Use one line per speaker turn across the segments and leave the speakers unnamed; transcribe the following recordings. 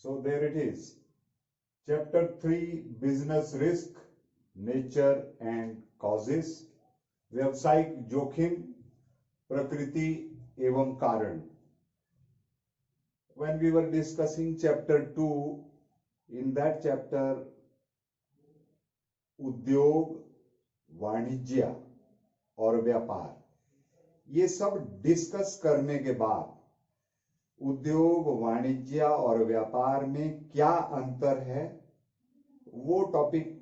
So there it is. Chapter 3, Business Risk, Nature and Causes. व्यवसायिक जोखिम, प्रकृति एवं कारण. When we were discussing chapter 2, in that chapter उद्योग, वाणिज्य और व्यापार, ये सब डिस्कस करने के बाद उद्योग, वाणिज्य और व्यापार में क्या अंतर है वो टॉपिक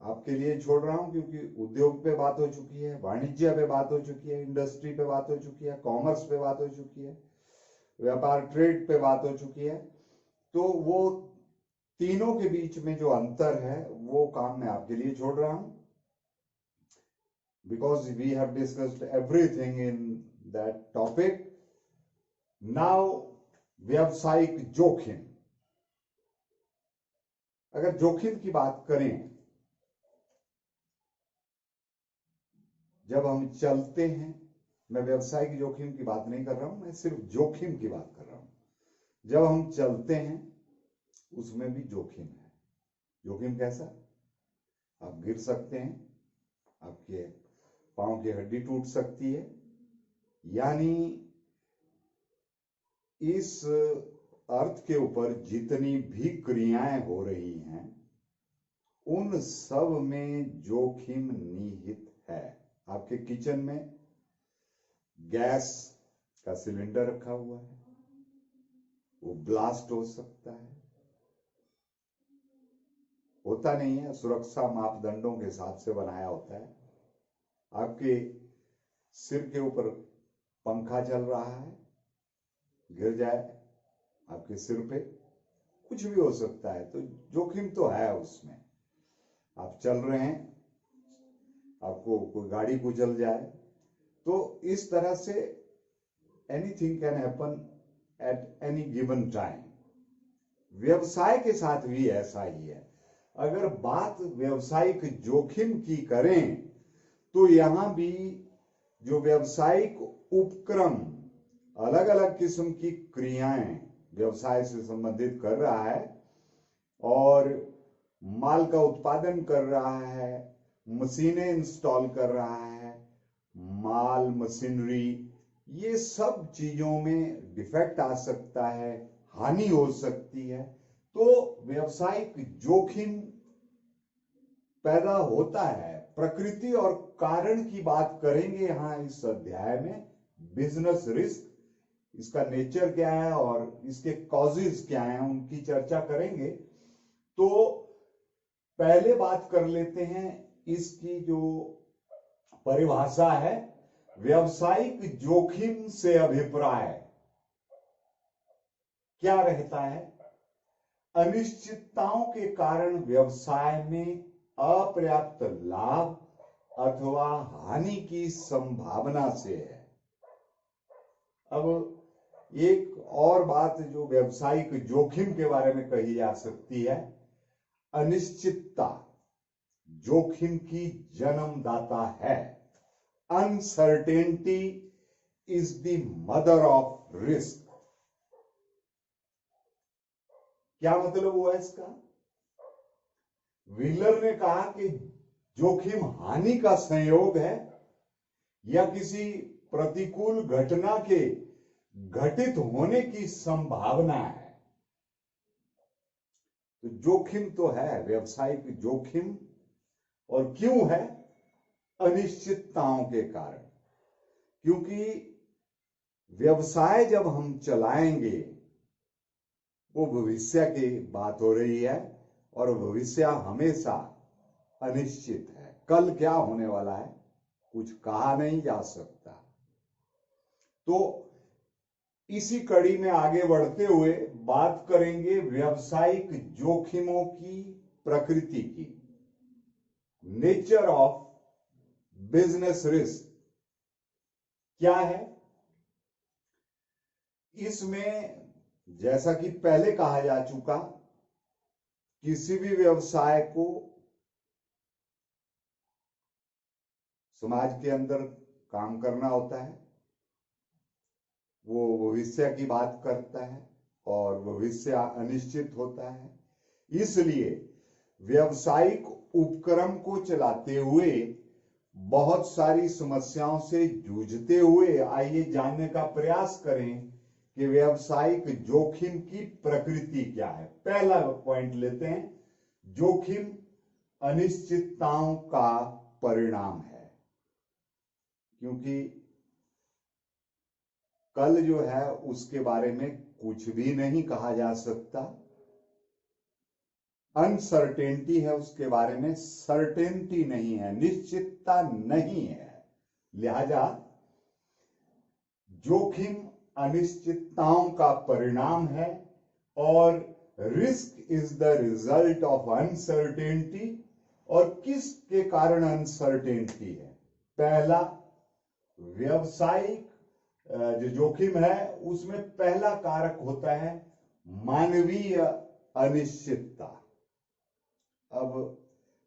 आपके लिए छोड़ रहा हूं, क्योंकि उद्योग पे बात हो चुकी है, वाणिज्य पे बात हो चुकी है, इंडस्ट्री पे बात हो चुकी है, कॉमर्स पे बात हो चुकी है, व्यापार ट्रेड पे बात हो चुकी है. तो वो तीनों के बीच में जो अंतर है वो काम मैं आपके लिए छोड़ रहा हूं, because we have discussed everything in that topic. Now व्यावसायिक जोखिम. अगर जोखिम की बात करें, जब हम चलते हैं, मैं व्यावसायिक जोखिम की बात नहीं कर रहा हूं, मैं सिर्फ जोखिम की बात कर रहा हूं. जब हम चलते हैं उसमें भी जोखिम है. जोखिम कैसा? आप गिर सकते हैं, आपके पांव की हड्डी टूट सकती है. यानी इस अर्थ के ऊपर जितनी भी क्रियाएं हो रही हैं उन सब में जोखिम निहित है. आपके किचन में गैस का सिलेंडर रखा हुआ है, वो ब्लास्ट हो सकता है. होता नहीं है, सुरक्षा मापदंडों के हिसाब से बनाया होता है. आपके सिर के ऊपर पंखा चल रहा है, गिर जाए आपके सिर पे, कुछ भी हो सकता है. तो जोखिम तो है उसमें. आप चल रहे हैं, आपको कोई गाड़ी कुचल जाए, तो इस तरह say anything can happen at any given time. व्यवसाय के साथ भी ऐसा ही है. अगर बात व्यवसायिक जोखिम की करें तो यहां भी जो व्यवसायिक उपक्रम अलग अलग किस्म की क्रियाएं व्यवसाय से संबंधित कर रहा है और माल का उत्पादन कर रहा है, मशीनें इंस्टॉल कर रहा है, माल, मशीनरी, ये सब चीजों में डिफेक्ट आ सकता है, हानि हो सकती है. तो व्यवसायिक जोखिम पैदा होता है. प्रकृति और कारण की बात करेंगे यहां इस अध्याय में. बिजनेस रिस्क, इसका नेचर क्या है और इसके कॉजेज क्या हैं, उनकी चर्चा करेंगे. तो पहले बात कर लेते हैं इसकी जो परिभाषा है. व्यावसायिक जोखिम से अभिप्राय क्या रहता है? अनिश्चितताओं के कारण व्यवसाय में अपर्याप्त लाभ अथवा हानि की संभावना से है. अब एक और बात जो व्यावसायिक जोखिम के बारे में कही जा सकती है, अनिश्चितता जोखिम की जन्मदाता है. Uncertainty is the mother of risk. क्या मतलब हुआ इसका? व्हीलर ने कहा कि जोखिम हानि का संयोग है या किसी प्रतिकूल घटना के घटित होने की संभावना है. तो जोखिम तो है, व्यावसायिक जोखिम. और क्यों है? अनिश्चितताओं के कारण. क्योंकि व्यवसाय जब हम चलाएंगे वो भविष्य की बात हो रही है और भविष्य हमेशा अनिश्चित है. कल क्या होने वाला है कुछ कहा नहीं जा सकता. तो इसी कड़ी में आगे बढ़ते हुए बात करेंगे व्यावसायिक जोखिमों की प्रकृति की. नेचर ऑफ बिजनेस रिस्क क्या है? इसमें जैसा कि पहले कहा जा चुका, किसी भी व्यवसाय को समाज के अंदर काम करना होता है, वो भविष्य की बात करता है और भविष्य अनिश्चित होता है। इसलिए व्यावसायिक उपक्रम को चलाते हुए बहुत सारी समस्याओं से जूझते हुए आइए जानने का प्रयास करें कि व्यावसायिक जोखिम की प्रकृति क्या है। पहला पॉइंट लेते हैं, जोखिम अनिश्चितताओं का परिणाम है। क्योंकि कल जो है उसके बारे में कुछ भी नहीं कहा जा सकता, अनसर्टेनिटी है उसके बारे में, सर्टेनिटी नहीं है, निश्चितता नहीं है। लिहाजा जोखिम अनिश्चितताओं का परिणाम है और risk is the result of uncertainty. और किसके कारण अनसर्टेनिटी है? पहला, व्यावसायिक जो जोखिम है उसमें पहला कारक होता है मानवीय अनिश्चितता। अब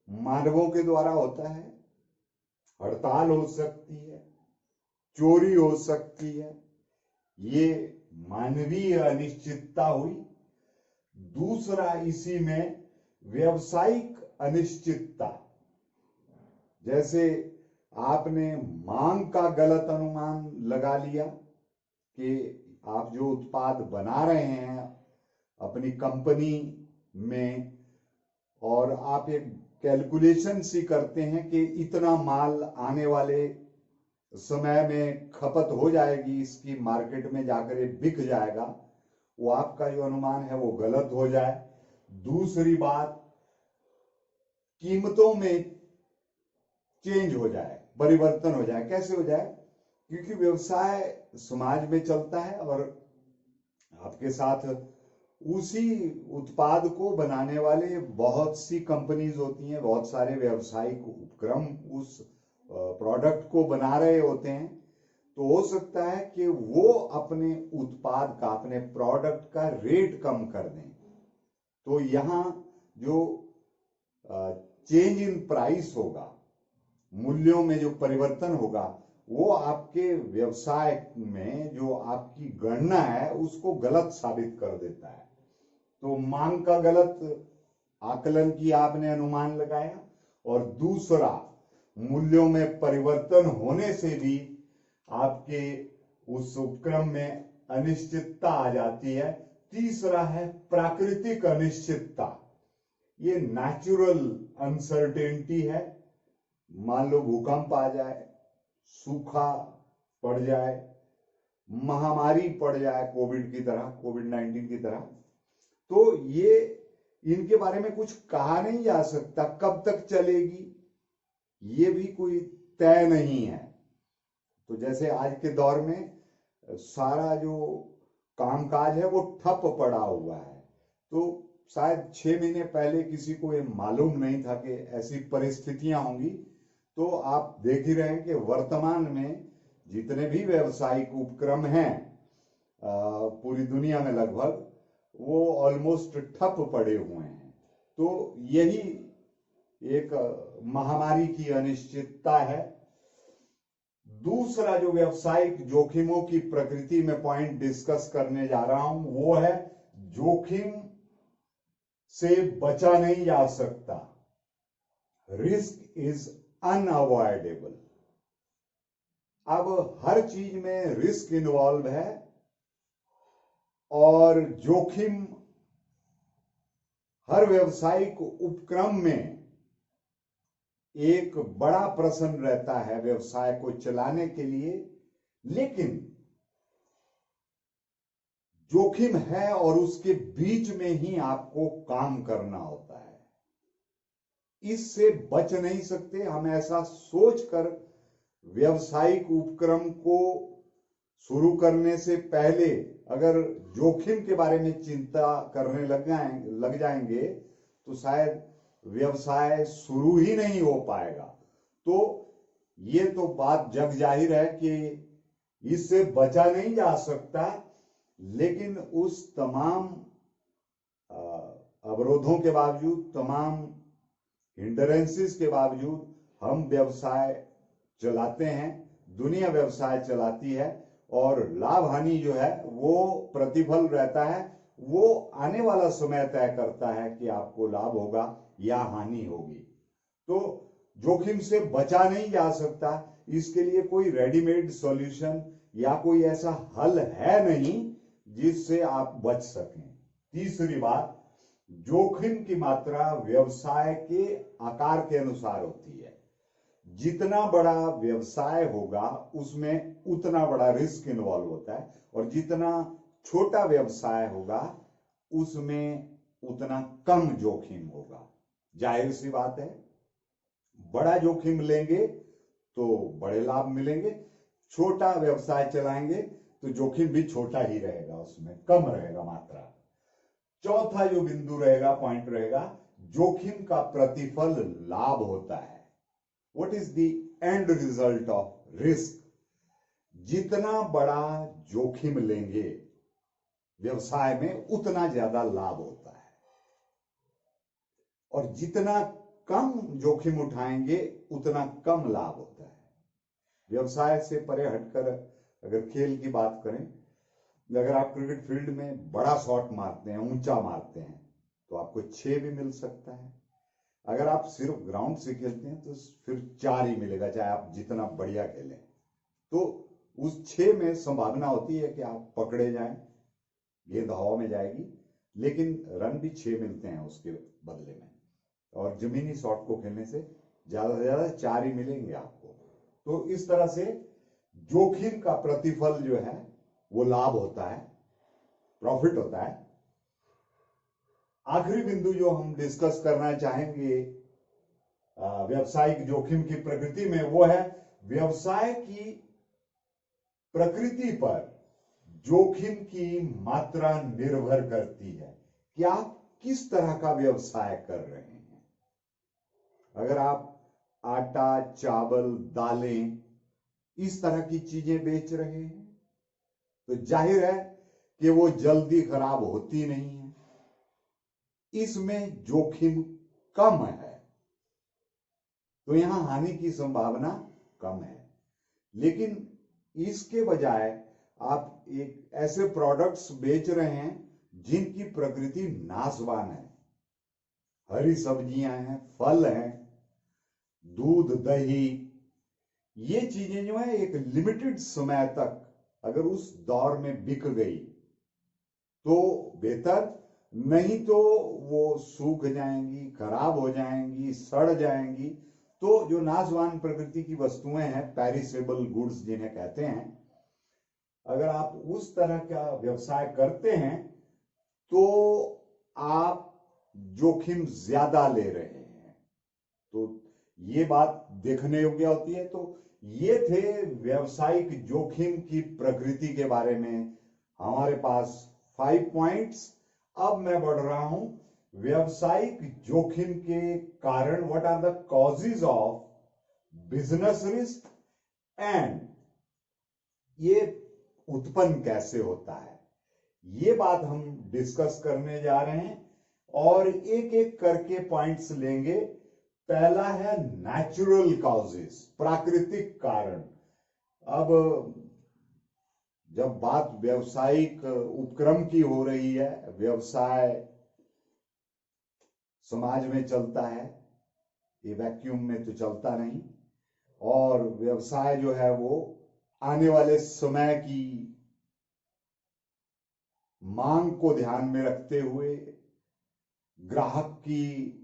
मानवों के द्वारा होता है, हड़ताल हो सकती है, चोरी हो सकती है, ये मानवीय अनिश्चितता हुई। दूसरा इसी में व्यावसायिक अनिश्चितता, जैसे आपने मांग का गलत अनुमान लगा लिया कि आप जो उत्पाद बना रहे हैं अपनी कंपनी में, और आप एक कैलकुलेशन सी करते हैं कि इतना माल आने वाले समय में खपत हो जाएगी, इसकी मार्केट में जाकर ये बिक जाएगा, वो आपका जो अनुमान है वो गलत हो जाए। दूसरी बात, कीमतों में चेंज हो जाए, परिवर्तन हो जाए। कैसे हो जाए? क्योंकि व्यवसाय समाज में चलता है और आपके साथ उसी उत्पाद को बनाने वाले बहुत सी कंपनीज होती हैं, बहुत सारे व्यावसायिक उपक्रम उस प्रोडक्ट को बना रहे होते हैं। तो हो सकता है कि वो अपने उत्पाद का, अपने प्रोडक्ट का रेट कम कर दें। तो यहाँ जो चेंज इन प्राइस होगा, मूल्यों में जो परिवर्तन होगा, वो आपके व्यवसाय में जो आपकी गणना है उसको गलत साबित कर देता है। तो मांग का गलत आकलन किया आपने, अनुमान लगाया, और दूसरा मूल्यों में परिवर्तन होने से भी आपके उस उपक्रम में अनिश्चितता आ जाती है। तीसरा है प्राकृतिक अनिश्चितता, ये नेचुरल अनसर्टेनिटी है। मान लो भूकंप आ जाए, सूखा पड़ जाए, महामारी पड़ जाए, कोविड की तरह, कोविड-19 की तरह, तो ये इनके बारे में कुछ कहा नहीं जा सकता। कब तक चलेगी ये भी कोई तय नहीं है। तो जैसे आज के दौर में सारा जो कामकाज है वो ठप पड़ा हुआ है, तो शायद 6 महीने पहले किसी को ये मालूम नहीं था कि ऐसी परिस्थितियां होंगी। तो आप देख ही रहे हैं कि वर्तमान में जितने भी व्यावसायिक उपक्रम हैं पूरी दुनिया में लगभग, वो ऑलमोस्ट ठप पड़े हुए हैं। तो यही एक महामारी की अनिश्चितता है। दूसरा जो व्यावसायिक जोखिमों की प्रकृति में पॉइंट डिस्कस करने जा रहा हूं वो है जोखिम से बचा नहीं जा सकता, रिस्क इज अनअवॉइडेबल। अब हर चीज में रिस्क इन्वॉल्व है और जोखिम हर व्यावसायिक उपक्रम में एक बड़ा प्रश्न रहता है व्यवसाय को चलाने के लिए। लेकिन जोखिम है और उसके बीच में ही आपको काम करना होता है, इससे बच नहीं सकते। हम ऐसा सोचकर व्यावसायिक उपक्रम को शुरू करने से पहले अगर जोखिम के बारे में चिंता करने लग जाएंगे तो शायद व्यवसाय शुरू ही नहीं हो पाएगा। तो ये तो बात जग जाहिर है कि इससे बचा नहीं जा सकता, लेकिन उस तमाम अवरोधों के बावजूद, तमाम हिंडरेंसेस के बावजूद हम व्यवसाय चलाते हैं, दुनिया व्यवसाय चलाती है और लाभ हानि जो है वो प्रतिफल रहता है वो आने वाला समय तय करता है कि आपको लाभ होगा या हानि होगी। तो जोखिम से बचा नहीं जा सकता, इसके लिए कोई रेडीमेड सॉल्यूशन या कोई ऐसा हल है नहीं जिससे आप बच सकें। तीसरी बात, जोखिम की मात्रा व्यवसाय के आकार के अनुसार होती है। जितना बड़ा व्यवसाय होगा उसमें उतना बड़ा रिस्क इन्वॉल्व होता है, और जितना छोटा व्यवसाय होगा उसमें उतना कम जोखिम होगा। जाहिर सी बात है, बड़ा जोखिम लेंगे तो बड़े लाभ मिलेंगे, छोटा व्यवसाय चलाएंगे तो जोखिम भी छोटा ही रहेगा, उसमें कम रहेगा मात्रा। चौथा जो बिंदु रहेगा, पॉइंट रहेगा, जोखिम का प्रतिफल लाभ होता है। What is the end result of risk? जितना बड़ा जोखिम लेंगे व्यवसाय में उतना ज्यादा लाभ होता है, और जितना कम जोखिम उठाएंगे उतना कम लाभ होता है। व्यवसाय से परे हटकर अगर खेल की बात करें, अगर आप क्रिकेट फील्ड में बड़ा शॉट मारते हैं, ऊंचा मारते हैं, तो आपको 6 भी मिल सकता है। अगर आप सिर्फ ग्राउंड से खेलते हैं तो फिर 4 ही मिलेगा, चाहे आप जितना बढ़िया खेलें। तो उस 6 में संभावना होती है कि आप पकड़े जाएं, गेंद हवा में जाएगी, लेकिन रन भी 6 मिलते हैं उसके बदले में, और जमीनी शॉट को खेलने से ज्यादा से ज्यादा 4 ही मिलेंगे आपको। तो इस तरह से जोखिम का प्रतिफल जो है वो लाभ होता है, प्रॉफिट होता है। आखिरी बिंदु जो हम डिस्कस करना चाहेंगे व्यवसायिक जोखिम की प्रकृति में, वो है व्यवसाय की प्रकृति पर जोखिम की मात्रा निर्भर करती है कि आप किस तरह का व्यवसाय कर रहे हैं। अगर आप आटा, चावल, दालें, इस तरह की चीजें बेच रहे हैं तो जाहिर है कि वो जल्दी खराब होती नहीं है, इसमें जोखिम कम है, तो यहां हानि की संभावना कम है। लेकिन इसके बजाय आप एक ऐसे प्रोडक्ट्स बेच रहे हैं जिनकी प्रकृति नाशवान है। हरी सब्जियां हैं, फल हैं, दूध, दही, ये चीजें जो है एक लिमिटेड समय तक अगर उस दौर में बिक गई तो बेहतर, नहीं तो वो सूख जाएंगी, खराब हो जाएंगी, सड़ जाएंगी। तो जो नाशवान प्रकृति की वस्तुएं हैं, पेरिसेबल गुड्स जिन्हें कहते हैं, अगर आप उस तरह का व्यवसाय करते हैं तो आप जोखिम ज्यादा ले रहे हैं। तो ये बात देखने योग्य होती है। तो ये थे व्यवसायिक जोखिम की प्रकृति के बारे में हमारे पास 5 पॉइंट्स। अब मैं बढ़ रहा हूं व्यवसायिक जोखिम के कारण, what are the causes of business risk, and ये उत्पन्न कैसे होता है, ये बात हम डिस्कस करने जा रहे हैं, और एक एक करके पॉइंट्स लेंगे। पहला है नेचुरल कॉजेस, प्राकृतिक कारण। अब जब बात व्यवसायिक उपक्रम की हो रही है, व्यवसाय समाज में चलता है, ये वैक्यूम में तो चलता नहीं, और व्यवसाय जो है वो आने वाले समय की मांग को ध्यान में रखते हुए, ग्राहक की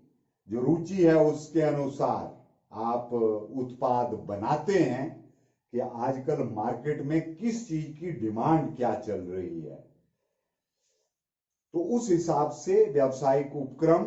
जो रुचि है उसके अनुसार आप उत्पाद बनाते हैं कि आजकल मार्केट में किस चीज की डिमांड क्या चल रही है। तो उस हिसाब से व्यावसायिक उपक्रम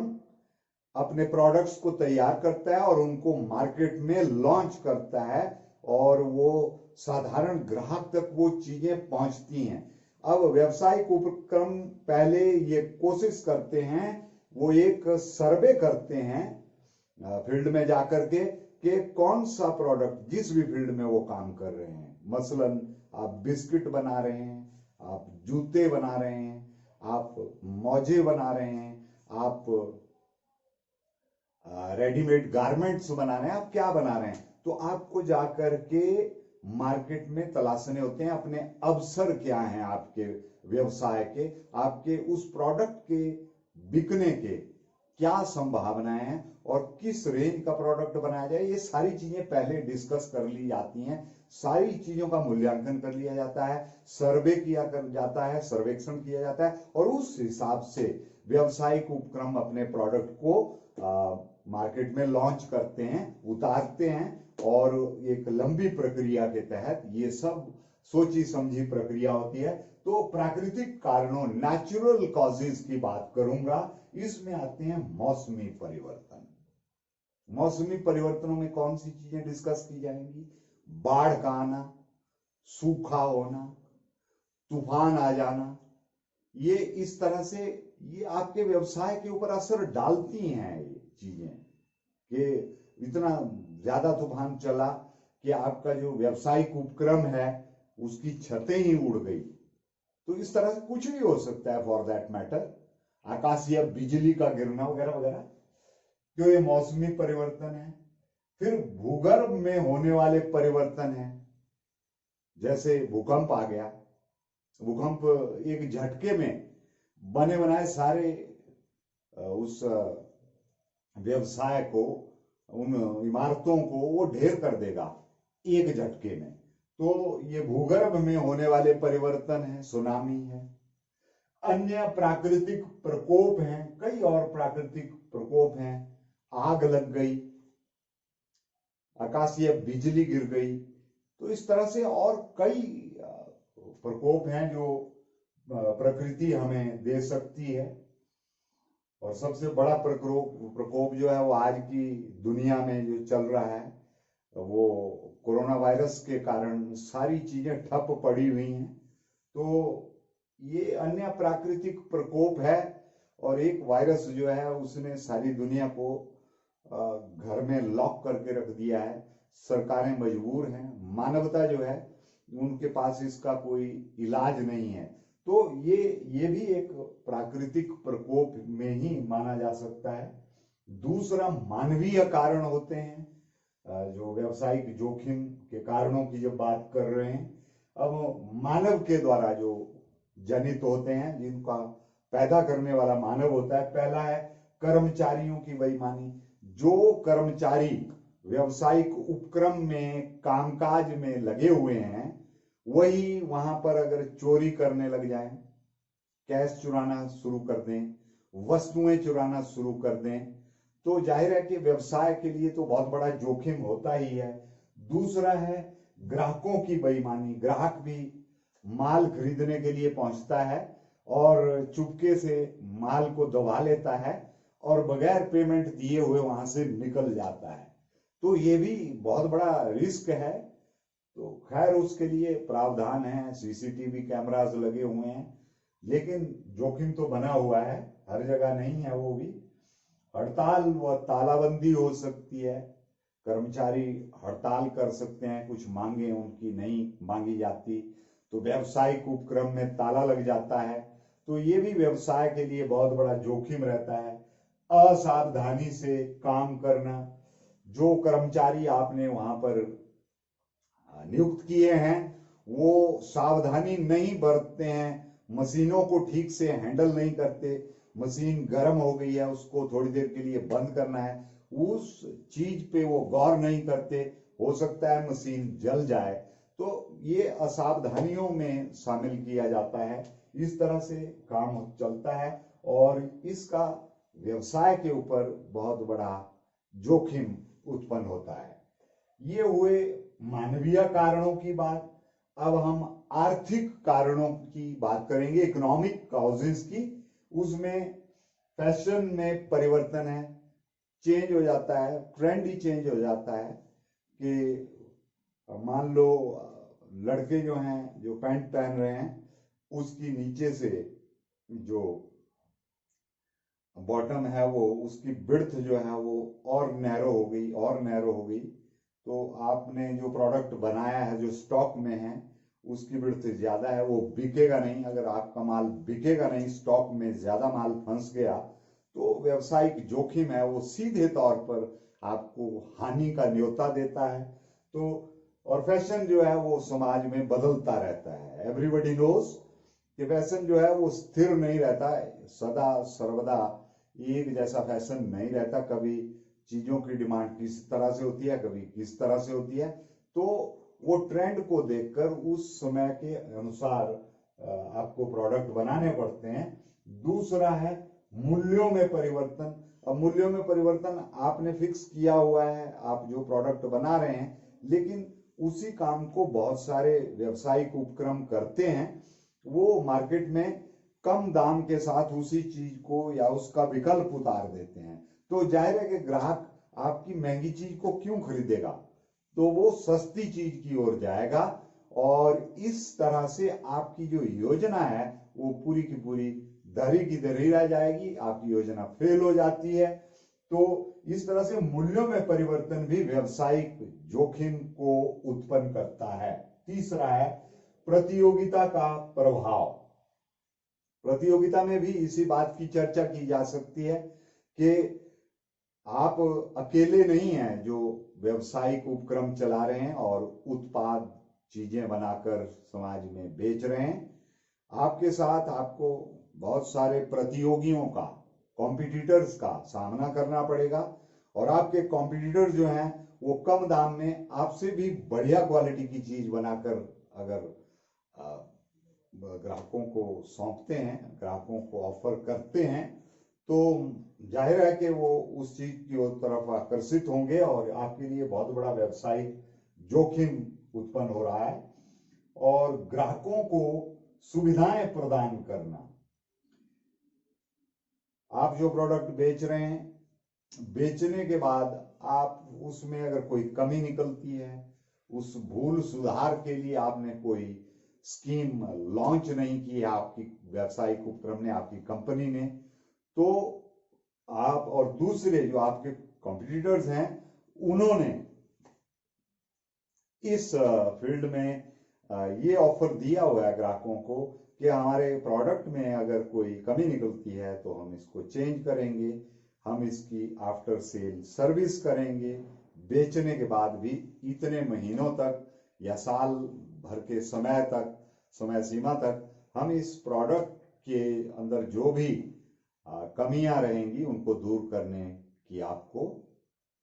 अपने प्रोडक्ट्स को तैयार करता है और उनको मार्केट में लॉन्च करता है, और वो साधारण ग्राहक तक वो चीजें पहुंचती हैं। अब व्यावसायिक उपक्रम पहले ये कोशिश करते हैं, वो एक सर्वे करते हैं फील्ड में जाकर के कि कौन सा प्रोडक्ट, जिस भी फील्ड में वो काम कर रहे हैं, मसलन आप बिस्किट बना रहे हैं, आप जूते बना रहे हैं, आप मोजे बना रहे हैं, आप रेडीमेड गारमेंट्स बना रहे हैं, आप क्या बना रहे हैं, तो आपको जाकर के मार्केट में तलाशने होते हैं, अपने अवसर क्या हैं आपके व्यवसाय के, आपके उस प्रोडक्ट के बिकने के क्या संभावनाएं हैं और किस रेंज का प्रोडक्ट बनाया जाए। ये सारी चीजें पहले डिस्कस कर ली जाती हैं, सारी चीजों का मूल्यांकन कर लिया जाता है, सर्वे किया कर जाता है, सर्वेक्षण किया जाता है और उस हिसाब से व्यावसायिक उपक्रम अपने प्रोडक्ट को मार्केट में लॉन्च करते हैं, उतारते हैं और एक लंबी प्रक्रिया के तहत ये सब सोची समझी प्रक्रिया होती है। तो प्राकृतिक कारणों, नेचुरल कॉजेज की बात करूंगा। इसमें आते हैं मौसमी परिवर्तन। मौसमी परिवर्तनों में कौन सी चीजें डिस्कस की जाएंगी? बाढ़ का आना, सूखा होना, तूफान आ जाना, ये इस तरह से ये आपके व्यवसाय के ऊपर असर डालती हैं ये चीजें, कि इतना ज्यादा तूफान चला कि आपका जो व्यावसायिक उपक्रम है उसकी छतें ही उड़ गई। तो इस तरह से कुछ भी हो सकता है, फॉर दैट मैटर आकाशीय बिजली का गिरना वगैरह वगैरह। क्यों? ये मौसमी परिवर्तन है। फिर भूगर्भ में होने वाले परिवर्तन है, जैसे भूकंप आ गया। भूकंप एक झटके में बने बनाए सारे उस व्यवसाय को, उन इमारतों को वो ढेर कर देगा एक झटके में। तो ये भूगर्भ में होने वाले परिवर्तन है, सुनामी है। अन्य प्राकृतिक प्रकोप हैं, कई और प्राकृतिक प्रकोप हैं, आग लग गई, आकाशीय बिजली गिर गई। तो इस तरह से और कई प्रकोप हैं जो प्रकृति हमें दे सकती है। और सबसे बड़ा प्रकोप जो है वो आज की दुनिया में जो चल रहा है, वो कोरोना वायरस के कारण सारी चीजें ठप पड़ी हुई हैं। तो ये अन्य प्राकृतिक प्रकोप है। और एक वायरस जो है उसने सारी दुनिया को घर में लॉक करके रख दिया है। सरकारें मजबूर हैं, मानवता जो है उनके पास इसका कोई इलाज नहीं है। तो ये भी एक प्राकृतिक प्रकोप में ही माना जा सकता है। दूसरा मानवीय कारण होते हैं, जो व्यावसायिक जोखिम के कारणों की जब बात कर रहे हैं, अब मानव के द्वारा जो जनित होते हैं, जिनका पैदा करने वाला मानव होता है। पहला है कर्मचारियों की बेईमानी। जो कर्मचारी व्यावसायिक उपक्रम में कामकाज में लगे हुए हैं, वही वहां पर अगर चोरी करने लग जाएं, कैश चुराना शुरू कर दें, वस्तुएं चुराना शुरू कर दें, तो जाहिर है कि व्यवसाय के लिए तो बहुत बड़ा जोखिम होता ही है। दूसरा है ग्राहकों की बेईमानी। ग्राहक भी माल खरीदने के लिए पहुंचता है और चुपके से माल को दबा लेता है और बगैर पेमेंट दिए हुए वहां से निकल जाता है। तो ये भी बहुत बड़ा रिस्क है। तो खैर उसके लिए प्रावधान है, सीसीटीवी कैमरास लगे हुए हैं, लेकिन जोखिम तो बना हुआ है, हर जगह नहीं है वो भी। हड़ताल व तालाबंदी हो सकती है, कर्मचारी हड़ताल कर सकते हैं, कुछ मांगे उनकी नहीं मांगी जाती तो व्यावसायिक उपक्रम में ताला लग जाता है। तो ये भी व्यवसाय के लिए बहुत बड़ा जोखिम रहता है। असावधानी से काम करना, जो कर्मचारी आपने वहां पर नियुक्त किए हैं वो सावधानी नहीं बरतते हैं, मशीनों को ठीक से हैंडल नहीं करते, मशीन गर्म हो गई है उसको थोड़ी देर के लिए बंद करना है, उस चीज पे वो गौर नहीं करते, हो सकता है मशीन जल जाए। तो ये असावधानियों में शामिल किया जाता है। इस तरह से काम चलता है और इसका व्यवसाय के ऊपर बहुत बड़ा जोखिम उत्पन्न होता है। ये हुए मानवीय कारणों की बात। अब हम आर्थिक कारणों की बात करेंगे, इकोनॉमिक कॉजेज की। उसमें फैशन में परिवर्तन है, चेंज हो जाता है, ट्रेंड ही चेंज हो जाता है। कि मान लो लड़के जो हैं जो पैंट पहन रहे हैं उसकी नीचे से जो बॉटम है वो उसकी विड्थ जो है वो और नैरो हो गई, और नैरो हो गई। तो आपने जो प्रोडक्ट बनाया है जो स्टॉक में है उसकी विड्थ ज्यादा है, वो बिकेगा नहीं। अगर आपका माल बिकेगा नहीं, स्टॉक में ज्यादा माल फंस गया, तो व्यवसायिक जोखिम है वो सीधे तौर पर आपको हानि का न्योता देता है। तो और फैशन जो है वो समाज में बदलता रहता है। एवरीबडी नोज कि फैशन जो है वो स्थिर नहीं रहता है, सदा सर्वदा एक जैसा फैशन नहीं रहता। कभी चीजों की डिमांड किस तरह से होती है, कभी किस तरह से होती है, तो वो ट्रेंड को देखकर उस समय के अनुसार आपको प्रोडक्ट बनाने पड़ते हैं। दूसरा है मूल्यों में परिवर्तन। अब मूल्यों में परिवर्तन आपने फिक्स किया हुआ है, आप जो प्रोडक्ट बना रहे हैं, लेकिन उसी काम को बहुत सारे व्यावसायिक उपक्रम करते हैं। वो मार्केट में कम दाम के साथ उसी चीज को या उसका विकल्प उतार देते हैं। तो जाहिर है कि ग्राहक आपकी महंगी चीज को क्यों खरीदेगा, तो वो सस्ती चीज की ओर जाएगा। और इस तरह से आपकी जो योजना है वो पूरी की पूरी धरी की धरी रह जाएगी, आपकी योजना फेल हो जाती है। तो इस तरह से मूल्यों में परिवर्तन भी व्यवसायिक जोखिम को उत्पन्न करता है। तीसरा है प्रतियोगिता का प्रभाव। प्रतियोगिता में भी इसी बात की चर्चा की जा सकती है कि आप अकेले नहीं हैं जो व्यवसायिक उपक्रम चला रहे हैं और उत्पाद चीजें बनाकर समाज में बेच रहे हैं। आपके साथ आपको बहुत सारे प्रतियोगियों का, कॉम्पिटिटर्स का सामना करना पड़ेगा। और आपके कॉम्पिटिटर जो हैं वो कम दाम में आपसे भी बढ़िया क्वालिटी की चीज बनाकर अगर ग्राहकों को सौंपते हैं, ग्राहकों को ऑफर करते हैं, तो जाहिर है कि वो उस चीज की तरफ आकर्षित होंगे और आपके लिए बहुत बड़ा व्यवसायिक जोखिम उत्पन्न हो रहा है। और ग्राहकों को सुविधाएं प्रदान करना। आप जो प्रोडक्ट बेच रहे हैं, बेचने के बाद आप उसमें अगर कोई कमी निकलती है, उस भूल सुधार के लिए आपने कोई स्कीम लॉन्च नहीं की है, आपकी व्यावसायिक उपक्रम ने, आपकी कंपनी ने, तो आप और दूसरे जो आपके कॉम्पिटिटर्स हैं उन्होंने इस फील्ड में ये ऑफर दिया हुआ है ग्राहकों को कि हमारे प्रोडक्ट में अगर कोई कमी निकलती है तो हम इसको चेंज करेंगे, हम इसकी आफ्टर सेल सर्विस करेंगे, बेचने के बाद भी इतने महीनों तक या साल भर के समय तक, समय सीमा तक हम इस प्रोडक्ट के अंदर जो भी कमियां रहेंगी उनको दूर करने की आपको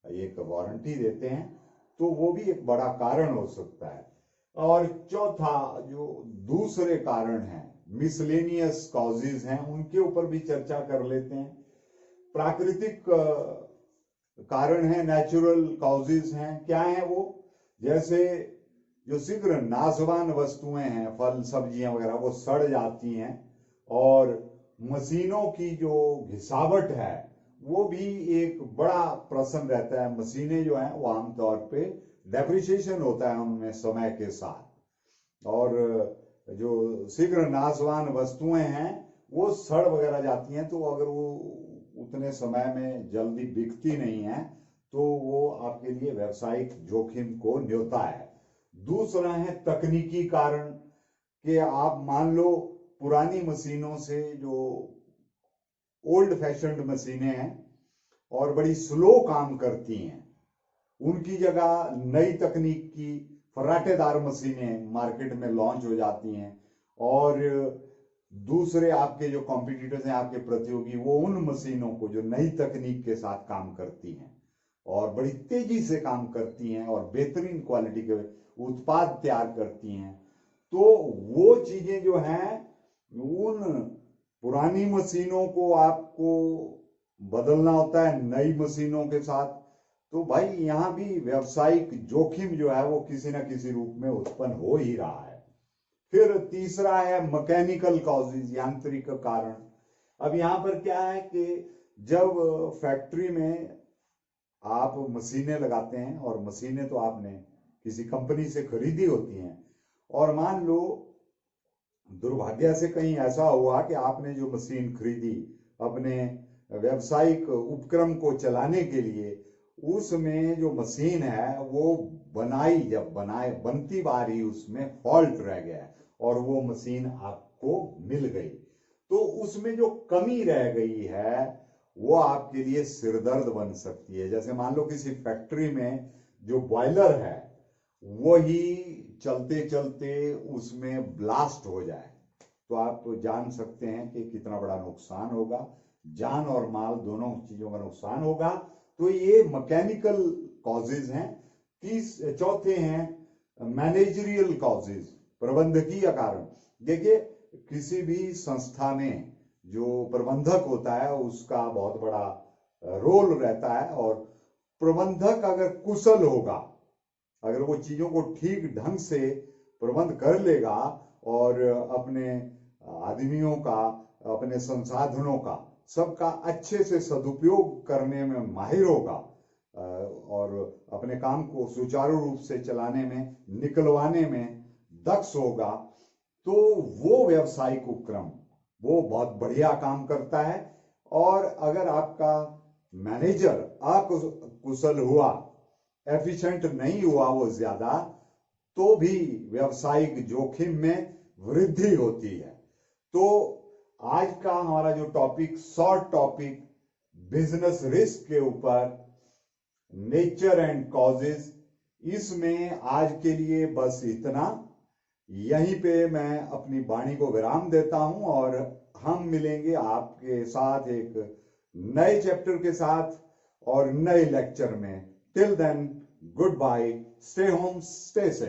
एक वारंटी देते हैं। तो वो भी एक बड़ा कारण हो सकता है। और चौथा जो दूसरे कारण हैं, मिसलेनियस कॉजेज हैं, उनके ऊपर भी चर्चा कर लेते हैं। प्राकृतिक कारण है, नेचुरल कॉजेज हैं। क्या है वो? जैसे जो शीघ्र नाशवान वस्तुएं हैं, फल सब्जियां वगैरह, वो सड़ जाती हैं। और मशीनों की जो घिसावट है वो भी एक बड़ा प्रश्न रहता है। मशीनें जो हैं वो आमतौर पे डेप्रिसिएशन होता है उनमें समय के साथ, और जो शीघ्र नाशवान वस्तुएं हैं वो सड़ वगैरह जाती हैं, तो अगर वो उतने समय में जल्दी बिकती नहीं है तो वो आपके लिए व्यवसायिक जोखिम को न्योता है। दूसरा है तकनीकी कारण कि आप मान लो पुरानी मशीनों से, जो ओल्ड फैशन्ड मशीनें हैं और बड़ी स्लो काम करती हैं, उनकी जगह नई तकनीक की फर्राटेदार मशीनें मार्केट में लॉन्च हो जाती हैं। और दूसरे आपके जो कॉम्पिटिटर्स हैं, आपके प्रतियोगी, वो उन मशीनों को जो नई तकनीक के साथ काम करती हैं और बड़ी तेजी से काम करती हैं और बेहतरीन क्वालिटी के उत्पाद तैयार करती हैं, तो वो चीजें जो हैं उन पुरानी मशीनों को आपको बदलना होता है नई मशीनों के साथ। तो भाई यहां भी व्यावसायिक जोखिम जो है वो किसी ना किसी रूप में उत्पन्न हो ही रहा है। फिर तीसरा है मैकेनिकल कॉजेज, यांत्रिक कारण। अब यहां पर क्या है कि जब फैक्ट्री में आप मशीनें लगाते हैं, और मशीनें तो आपने किसी कंपनी से खरीदी होती हैं, और मान लो दुर्भाग्य से कहीं ऐसा हुआ कि आपने जो मशीन खरीदी अपने व्यावसायिक उपक्रम को चलाने के लिए, उसमें जो मशीन है वो बनती बार ही उसमें फॉल्ट रह गया और वो मशीन आपको मिल गई। तो उसमें जो कमी रह गई है वो आपके लिए सिरदर्द बन सकती है। जैसे मान लो किसी फैक्ट्री में जो बॉयलर है वही चलते चलते उसमें ब्लास्ट हो जाए, तो आप तो जान सकते हैं कि कितना बड़ा नुकसान होगा, जान और माल दोनों चीजों का नुकसान होगा। तो ये मैकेनिकल कॉजेज हैं। चौथे हैं मैनेजरियल कॉजेज, प्रबंधकीय कारण। देखिए, किसी भी संस्था में जो प्रबंधक होता है उसका बहुत बड़ा रोल रहता है, और प्रबंधक अगर कुशल होगा, अगर वो चीजों को ठीक ढंग से प्रबंध कर लेगा और अपने आदमियों का, अपने संसाधनों का, सबका अच्छे से सदुपयोग करने में माहिर होगा और अपने काम को सुचारू रूप से चलाने में, निकलवाने में दक्ष होगा, तो वो व्यावसायिक उपक्रम वो बहुत बढ़िया काम करता है। और अगर आपका मैनेजर अकुशल हुआ, एफिशिएंट नहीं हुआ वो ज्यादा, तो भी व्यावसायिक जोखिम में वृद्धि होती है। तो आज का हमारा जो topic, short topic, business risk के ऊपर, नेचर एंड कॉजेज, इसमें आज के लिए बस इतना। यहीं पे मैं अपनी वाणी को विराम देता हूं और हम मिलेंगे आपके साथ एक नए चैप्टर के साथ और नए लेक्चर में। Till then, goodbye, stay home, stay safe.